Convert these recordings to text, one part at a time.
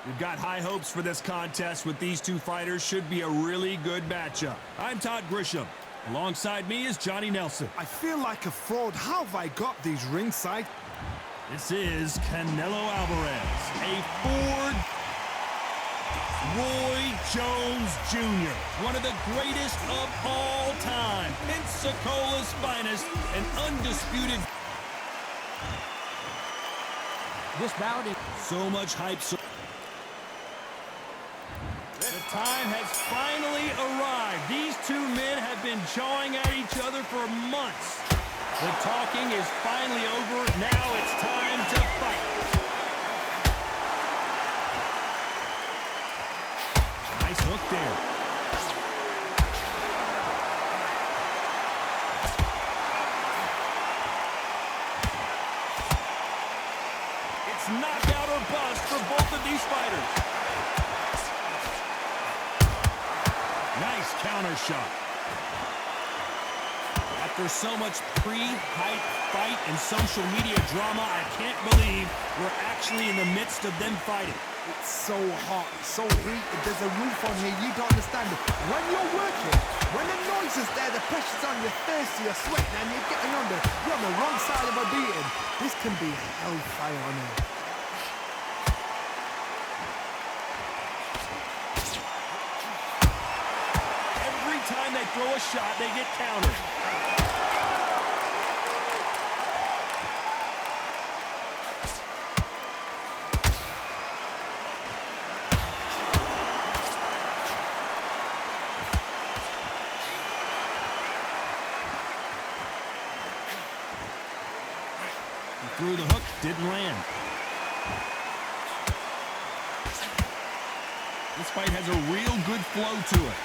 We've got high hopes for this contest with these two fighters. Should be a really good matchup. I'm Todd Grisham. Alongside me is Johnny Nelson. I feel like a fraud. How have I got these ringside? This is Canelo Alvarez, a Ford Roy Jones Jr., one of the greatest of all time, Pensacola's finest, and undisputed. This bout is so much hype. The time has finally arrived. These two men have been jawing at each other for months. The talking is finally over. Now it's time to fight. Nice hook there. It's knockout or bust for both of these fighters. Nice counter shot. After so much pre-hype fight and social media drama, I can't believe we're actually in the midst of them fighting. It's so hot, so heated. There's a roof on here. You don't understand it. When you're working, when the noise is there, the pressure's on, you're thirsty, you're sweating, and you're getting under. You're on the wrong side of a beating. This can be hellfire on here. Time they throw a shot, they get countered. He threw the hook, didn't land. This fight has a real good flow to it.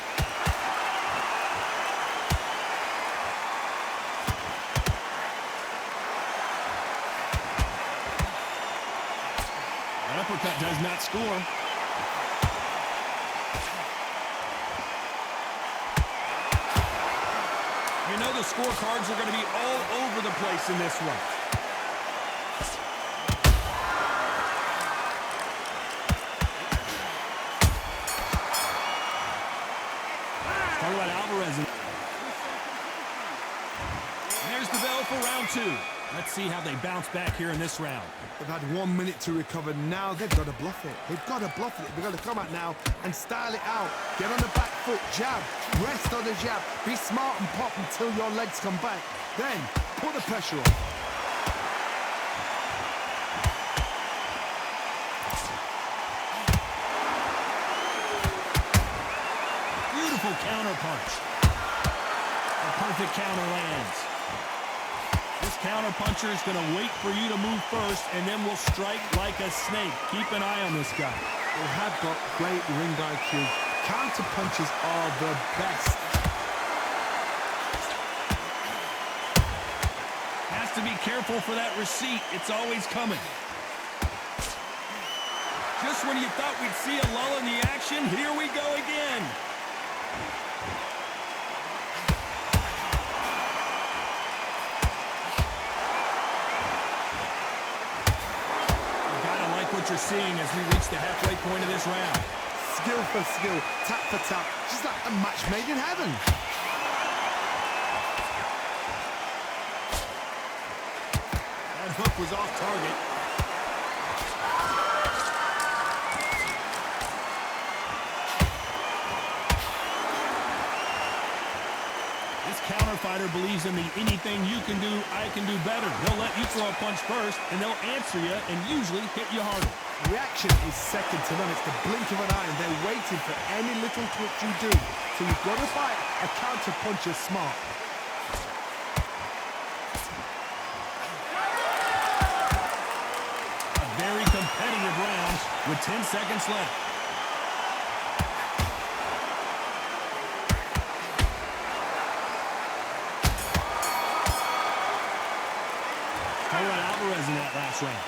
Uppercut does not score. You know the scorecards are going to be all over the place in this one. Talk about Alvarez. And there's the bell for round two. Let's see how they bounce back here in this round. They've had 1 minute to recover. Now they've got to bluff it. They've got to bluff it. They've got to come out now and style it out. Get on the back foot, jab. Rest on the jab. Be smart and pop until your legs come back. Then put the pressure on. Beautiful counter punch. A perfect counter lands. This counter puncher is going to wait for you to move first, and then will strike like a snake. Keep an eye on this guy. They have got great ring IQ. Counter punches are the best. Has to be careful for that receipt. It's always coming. Just when you thought we'd see a lull in the action, here we go again. What you're seeing as we reach the halfway point of this round. Skill for skill, tap for tap, just like a match made in heaven. That hook was off target. This counter fighter believes in the anything you can do, I can do better. They'll let you throw a punch first, and they'll answer you and usually hit you harder. Reaction is second to none. It's the blink of an eye, and they're waiting for any little twitch you do. So you've got to fight a counter puncher smart. A very competitive round with 10 seconds left. Alvarez in that last round.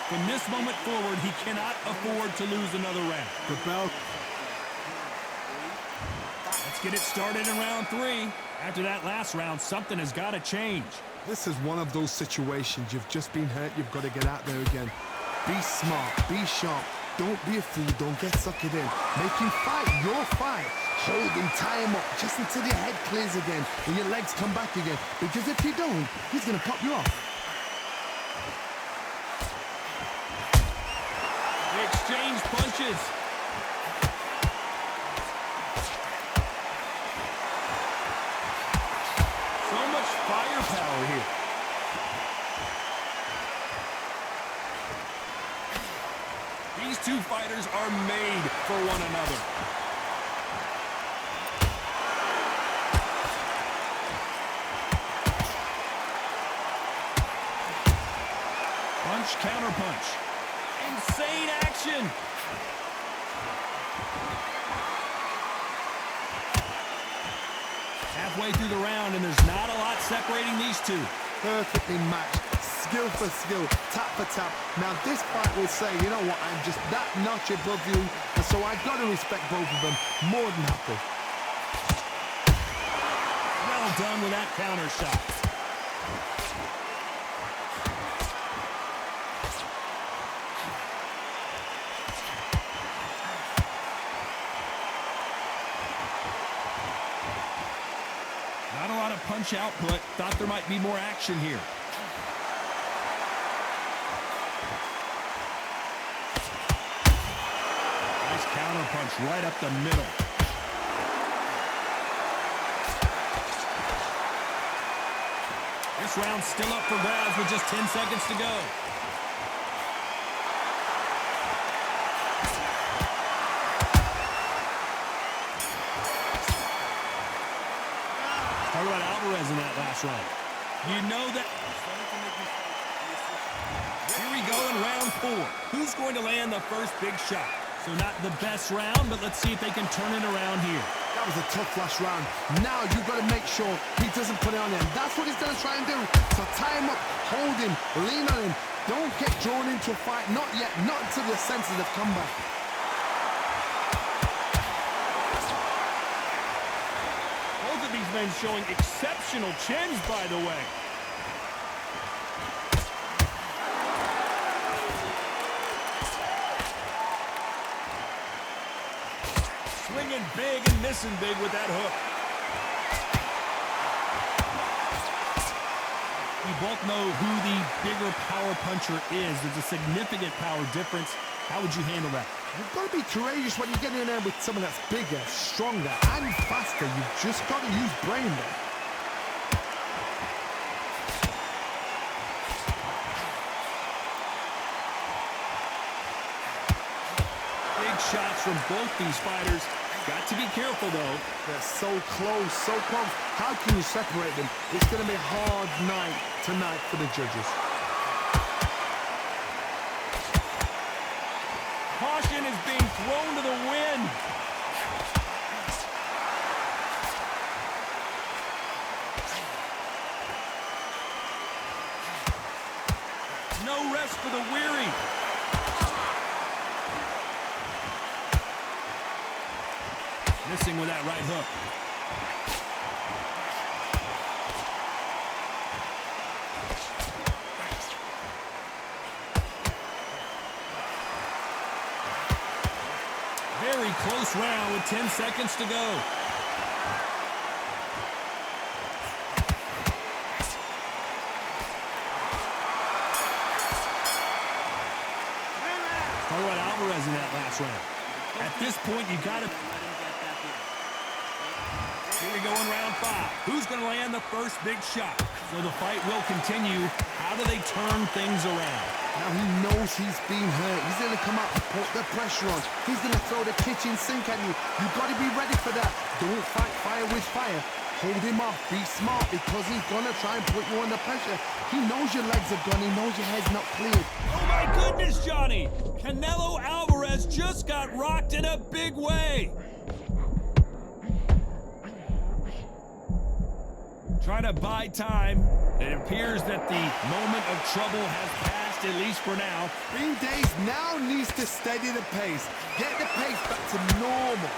From this moment forward, he cannot afford to lose another round. The bell. Let's get it started in round three. After that last round, something has got to change. This is one of those situations. You've just been hurt. You've got to get out there again. Be smart. Be sharp. Don't be a fool. Don't get suckered in. Make him fight your fight. Hold him, tie him up, just until your head clears again and your legs come back again. Because if you don't, he's going to pop you off. They exchange punches. So much firepower here. These two fighters are made for one another. Punch, counter punch. Insane action. Halfway through the round, and there's not a lot separating these two. Perfectly matched. Skill for skill, tap for tap. Now this fight will say, you know what, I'm just that notch above you, and so I've got to respect both of them more than happy. Well done with that counter shot. Not a lot of punch output. Thought there might be more action here. Counter punch right up the middle. This round's still up for grabs with just 10 seconds to go. Talk about Alvarez in that last round. You know that. Here we go in round 4. Who's going to land the first big shot? So not the best round, but let's see if they can turn it around here. That was a tough last round. Now you've got to make sure he doesn't put it on him. That's what he's going to try and do. So tie him up, hold him, lean on him. Don't get drawn into a fight. Not yet. Not until your senses have come back. Both of these men showing exceptional chins, by the way. Swinging big and missing big with that hook. We both know who the bigger power puncher is. There's a significant power difference. How would you handle that? You've got to be courageous when you get in there with someone that's bigger, stronger, and faster. You've just got to use brain there. Big shots from both these fighters. Got to be careful, though. They're so close, so close. How can you separate them? It's going to be a hard night tonight for the judges. Caution is being thrown to the wind. No rest for the weary. Missing with that right hook. Very close round with 10 seconds to go. Talk about Alvarez in that last round. At this point, you got to... Here we go in round 5. Who's going to land the first big shot? So the fight will continue. How do they turn things around? Now he knows he's being hurt. He's going to come out and put the pressure on. He's going to throw the kitchen sink at you. You've got to be ready for that. Don't fight fire with fire. Hold him off. Be smart because he's going to try and put you under pressure. He knows your legs are gone. He knows your head's not cleared. Oh, my goodness, Johnny. Canelo Alvarez just got rocked in a big way. Trying to buy time. It appears that the moment of trouble has passed, at least for now. Green Days now needs to steady the pace. Get the pace back to normal.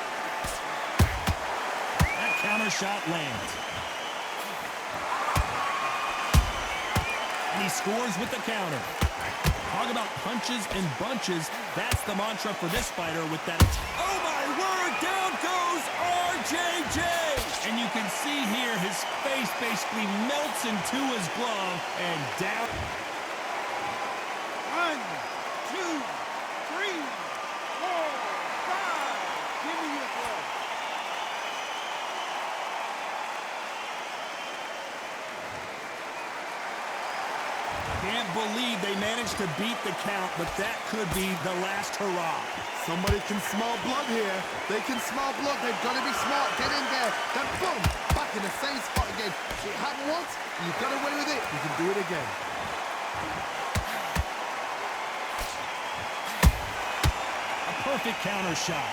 That counter shot lands. And he scores with the counter. Talk about punches and bunches. That's the mantra for this fighter with that. Oh, my word. Down goes RJJ. And you can see here his face basically melts into his glove and down. 1, 2, 3, 4, 5. Give me your glove. Can't believe they managed to beat the count, but that could be the last hurrah. Somebody can smell blood here. They can smell blood. They've got to be smart. Get in there. Then boom, back in the same spot again. It happened once. You got away with it. You can do it again. A perfect counter shot.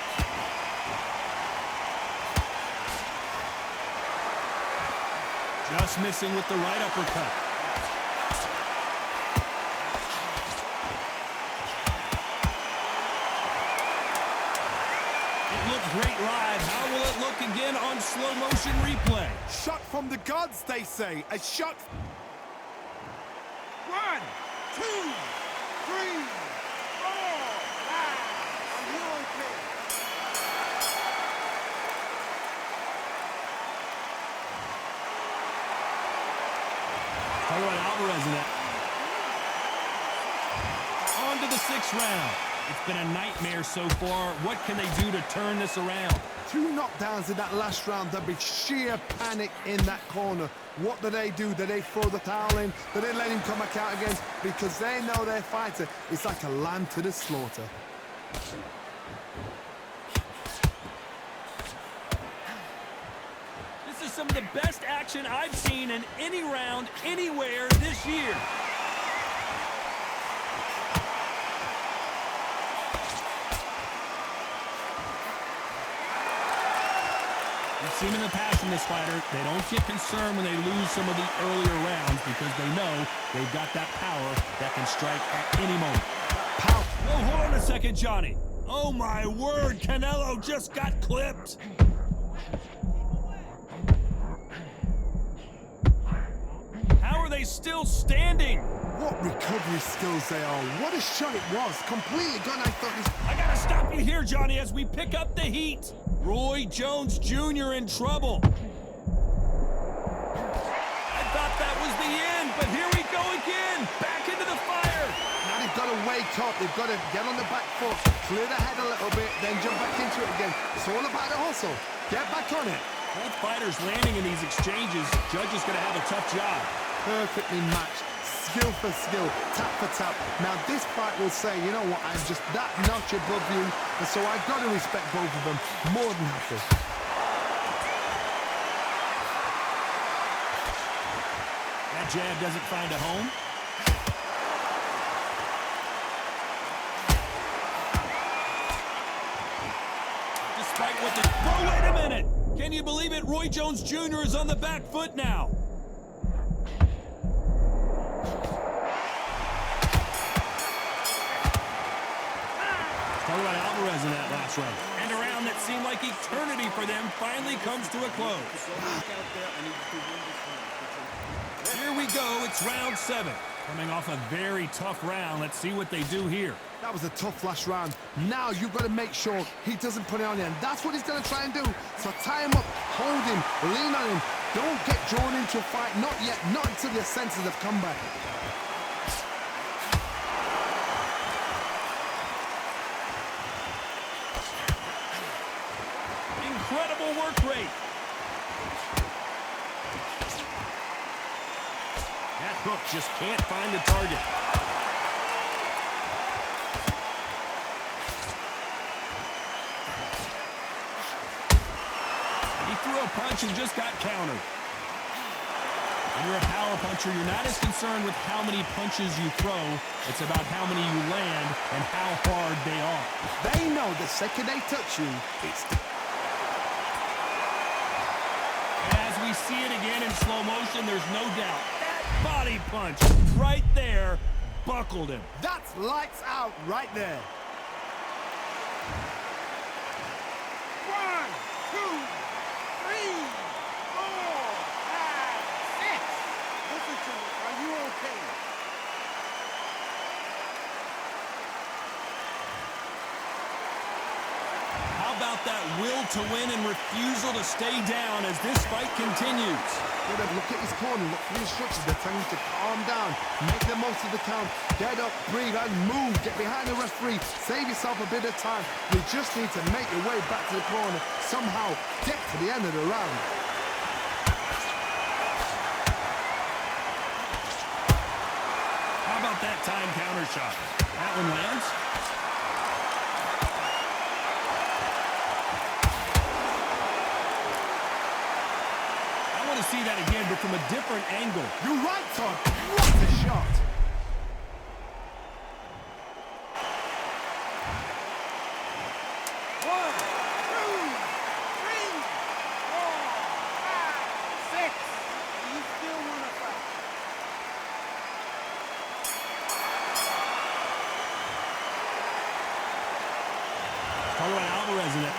Just missing with the right uppercut. Great live. How will it look again on slow motion replay? Shot from the gods, they say. A shot. 1, 2, 3, 4, 5. Are you okay? Talk about Alvarez in it. On to the 6th round. It's been a nightmare so far. What can they do to turn this around? 2 knockdowns in that last round. There'll be sheer panic in that corner. What do? Do they throw the towel in? Do they let him come back out again? Because they know their fighter is like a lamb to the slaughter. This is some of the best action I've seen in any round, anywhere this year. We've seen in the past from this fighter, they don't get concerned when they lose some of the earlier rounds because they know they've got that power that can strike at any moment. Power. Whoa, hold on a second, Johnny. Oh, my word, Canelo just got clipped. How are they still standing? What recovery skills they are. What a shot it was. Completely gone. I thought this... I gotta stop you here, Johnny, as we pick up the heat. Roy Jones Jr. in trouble. I thought that was the end, but here we go again. Back into the fire. Now they've got to wake up. They've got to get on the back foot, clear the head a little bit, then jump back into it again. It's all about the hustle. Get back on it. Both fighters landing in these exchanges. Judge is going to have a tough job. Perfectly matched. Skill for skill, tap for tap. Now this fight will say, you know what, I'm just that notch above you, and so I've got to respect both of them more than happy. That jab doesn't find a home. Despite what the... Oh, wait a minute! Can you believe it? Roy Jones Jr. is on the back foot now. Talk about Alvarez in that last round. And a round that seemed like eternity for them finally comes to a close. Here we go. It's round 7. Coming off a very tough round. Let's see what they do here. That was a tough last round. Now you've got to make sure he doesn't put it on you, and that's what he's going to try and do. So tie him up, hold him, lean on him. Don't get drawn into a fight. Not yet. Not until your senses have come back. Incredible work rate. That hook just can't find the target. He threw a punch and just got countered. When you're a power puncher, you're not as concerned with how many punches you throw. It's about how many you land and how hard they are. They know the second they touch you, it's... As we see it again in slow motion, there's no doubt. That body punch right there buckled him. That's lights out right there. 1, 2, 3, 4, 5, 6. Listen to me. Are you okay? about that will to win and refusal to stay down as this fight continues? Look at his corner, look for the instructions. They're telling him to calm down, make the most of the count, get up, breathe, and move. Get behind the referee, save yourself a bit of time. You just need to make your way back to the corner, somehow get to the end of the round. How about that time counter shot? That one lands. To see that again, but from a different angle. You're right, Todd. What a shot. One, two, three, four, five, six. You still want to fight? Talk about Alvarez in it.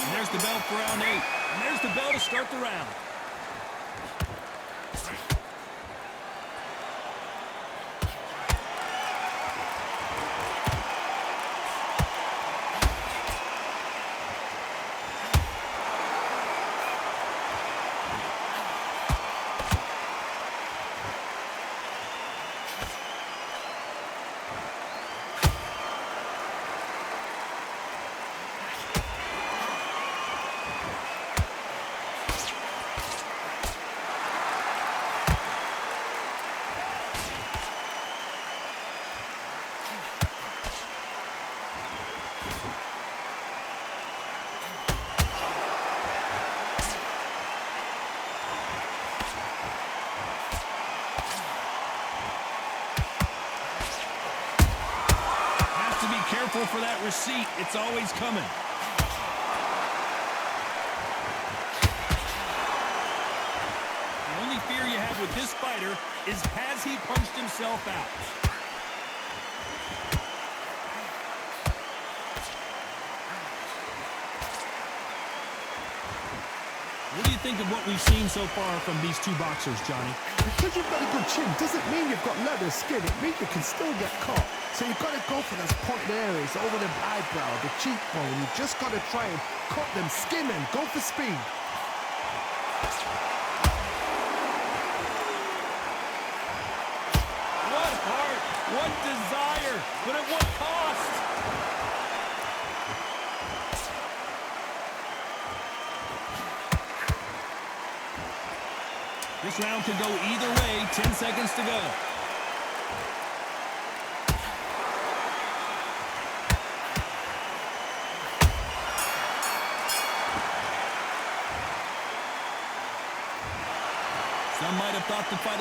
And there's the bell for round 8. And there's the bell to start the round. Careful for that receipt. It's always coming. The only fear you have with this fighter is, has he punched himself out? What do you think of what we've seen so far from these two boxers, Johnny? Because you've got a good chin doesn't mean you've got leather skin. It means you can still get caught. So you've got to go for those pointed areas over the eyebrow, the cheekbone. You've just got to try and cut them, skin them, go for speed. What heart, what desire, but at what cost? This round could go either way. 10 seconds to go. Some might have thought the fight...